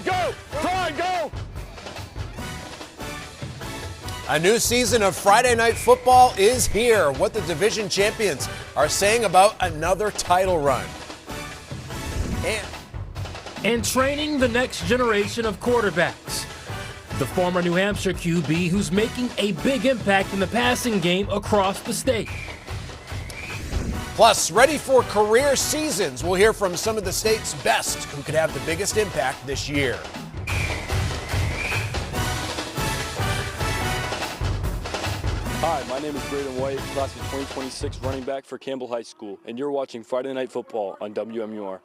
Try, go! Try, go! A new season of Friday Night Football is here. What the division champions are saying about another title run. And training the next generation of quarterbacks. The former New Hampshire QB who's making a big impact in the passing game across the state. Plus, ready for career seasons. We'll hear from some of the state's best who could have the biggest impact this year. Hi, my name is Braden White, class of 2026 running back for Campbell High School, and you're watching Friday Night Football on WMUR.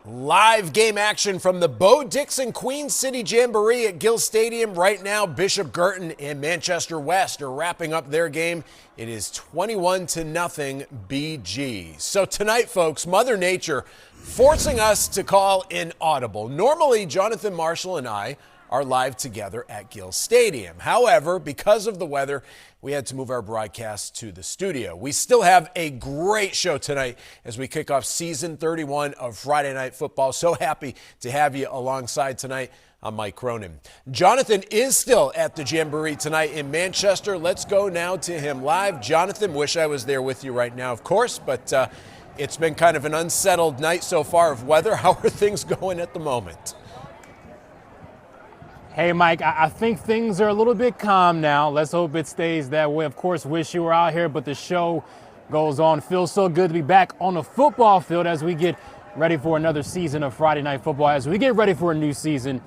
Live game action from the Bo Dixon Queen City Jamboree at Gill Stadium. Right now, Bishop Girton and Manchester West are wrapping up their game. It is 21-0 BG. So tonight, folks, Mother Nature forcing us to call an audible. Normally, Jonathan Marshall and I are live together at Gill Stadium. However, because of the weather, we had to move our broadcast to the studio. We still have a great show tonight as we kick off season 31 of Friday Night Football. So happy to have you alongside tonight. I'm Mike Cronin. Jonathan is still at the Jamboree tonight in Manchester. Let's go now to him live. Jonathan, wish I was there with you right now, of course, but it's been kind of an unsettled night so far of weather. How are things going at the moment? Hey, Mike, I think things are a little bit calm now. Let's hope it stays that way. Of course, wish you were out here, but the show goes on. Feels so good to be back on the football field as we get ready for another season of Friday Night Football. As we get ready for a new season,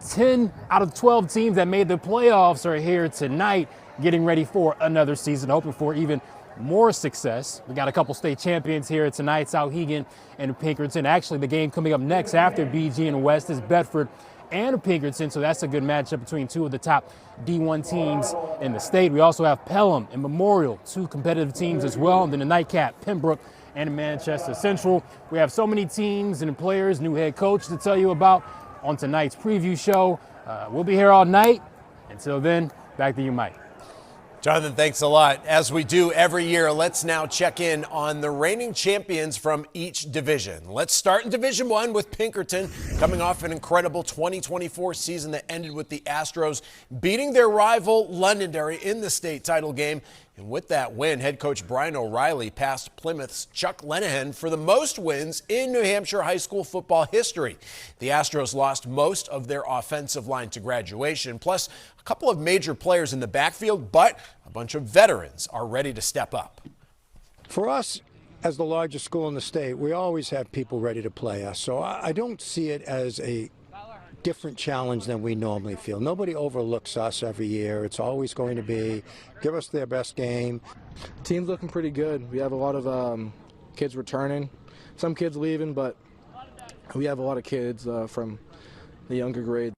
10 out of 12 teams that made the playoffs are here tonight getting ready for another season, hoping for even more success. We got a couple state champions here tonight, Souhegan and Pinkerton. Actually, the game coming up next after BG and West is Bedford and Pinkerton, so that's a good matchup between two of the top D1 teams in the state. We also have Pelham and Memorial, two competitive teams as well, and then the nightcap, Pembroke and Manchester Central. We have so many teams and players, new head coach to tell you about on tonight's preview show. We'll be here all night. Until then, back to you, Mike. Jonathan, thanks a lot. As we do every year, let's now check in on the reigning champions from each division. Let's start in Division 1 with Pinkerton, coming off an incredible 2024 season that ended with the Astros beating their rival Londonderry in the state title game. And with that win, head coach Brian O'Reilly passed Plymouth's Chuck Lenahan for the most wins in New Hampshire high school football history. The Astros lost most of their offensive line to graduation, plus a couple of major players in the backfield, but a bunch of veterans are ready to step up. For us, as the largest school in the state, we always have people ready to play us. So I don't see it as a different challenge than we normally feel. Nobody overlooks us every year. It's always going to be give us their best game. Team's looking pretty good. We have a lot of kids returning, some kids leaving, but we have a lot of kids from the younger grades.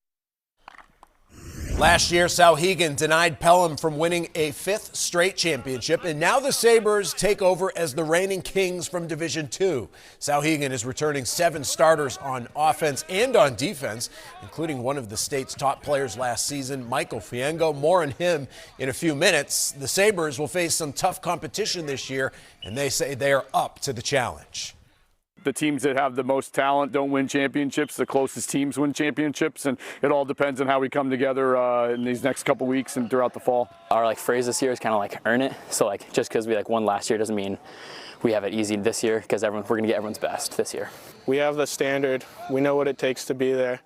Last year, Souhegan denied Pelham from winning a fifth straight championship, and now the Sabres take over as the reigning kings from Division 2. Souhegan is returning 7 starters on offense and on defense, including one of the state's top players last season, Michael Fiengo. More on him in a few minutes. The Sabres will face some tough competition this year, and they say they are up to the challenge. The teams that have the most talent don't win championships. The closest teams win championships, and it all depends on how we come together in these next couple weeks and throughout the fall. Our phrase this year is kind of earn it. So just because we won last year doesn't mean we have it easy this year, because we're going to get everyone's best this year. We have the standard. We know what it takes to be there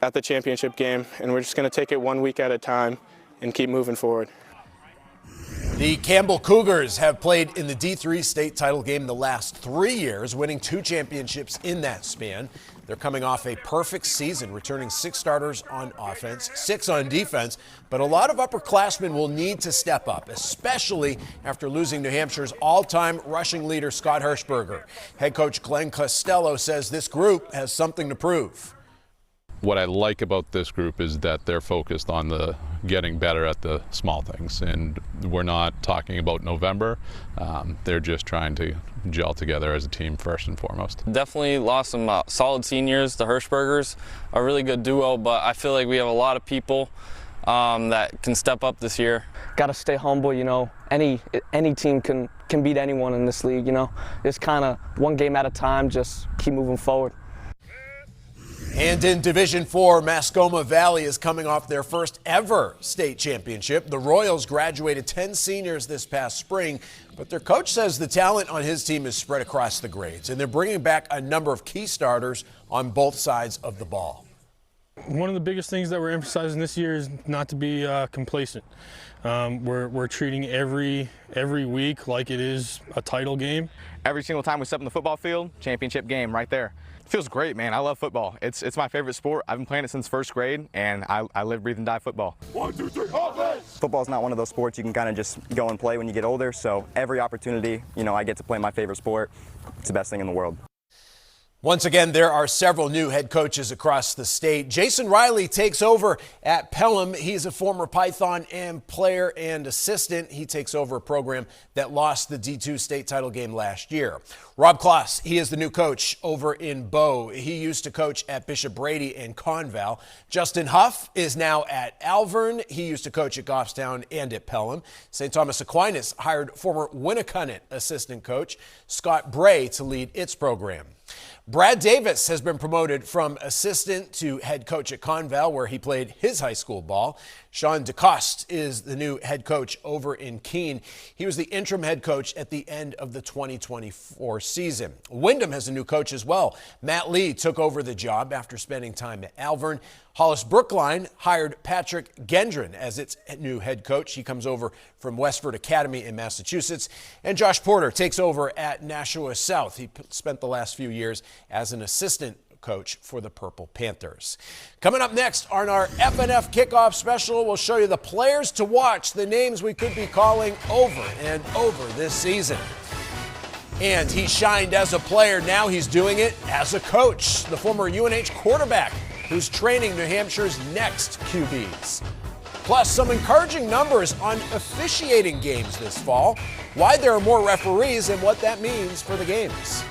at the championship game, and we're just going to take it 1 week at a time and keep moving forward. The Campbell Cougars have played in the D3 state title game the last 3 years, winning 2 championships in that span. They're coming off a perfect season, returning 6 starters on offense, 6 on defense, but a lot of upperclassmen will need to step up, especially after losing New Hampshire's all-time rushing leader, Scott Hirschberger. Head coach Glenn Costello says this group has something to prove. What I like about this group is that they're focused on the getting better at the small things, and we're not talking about November. They're just trying to gel together as a team first and foremost. Definitely lost some solid seniors. The Hirschbergers are a really good duo, but I feel like we have a lot of people that can step up this year. Got to stay humble, any team can beat anyone in this league, It's kind of one game at a time, just keep moving forward. And in Division 4, Mascoma Valley is coming off their first ever state championship. The Royals graduated 10 seniors this past spring, but their coach says the talent on his team is spread across the grades, and they're bringing back a number of key starters on both sides of the ball. One of the biggest things that we're emphasizing this year is not to be complacent. We're treating every week like it is a title game. Every single time we step on the football field, championship game right there. It feels great, man. I love football. It's my favorite sport. I've been playing it since first grade, and I live, breathe, and die football. 1, 2, 3, offense! Football's not one of those sports you can kind of just go and play when you get older, so every opportunity, I get to play my favorite sport. It's the best thing in the world. Once again, there are several new head coaches across the state. Jason Riley takes over at Pelham. He's a former Python and player and assistant. He takes over a program that lost the D2 state title game last year. Rob Kloss, he is the new coach over in Bow. He used to coach at Bishop Brady and Conval. Justin Huff is now at Alvern. He used to coach at Goffstown and at Pelham. St. Thomas Aquinas hired former Winnicott assistant coach Scott Bray to lead its program. Brad Davis has been promoted from assistant to head coach at Conval, where he played his high school ball. Sean DeCoste is the new head coach over in Keene. He was the interim head coach at the end of the 2024 season. Wyndham has a new coach as well. Matt Lee took over the job after spending time at Alvern. Hollis Brookline hired Patrick Gendron as its new head coach. He comes over from Westford Academy in Massachusetts. And Josh Porter takes over at Nashua South. He spent the last few years as an assistant coach for the Purple Panthers. Coming up next on our FNF Kickoff Special, we'll show you the players to watch, the names we could be calling over and over this season. And he shined as a player, now he's doing it as a coach. The former UNH quarterback who's training New Hampshire's next QBs. Plus, some encouraging numbers on officiating games this fall, why there are more referees, and what that means for the games.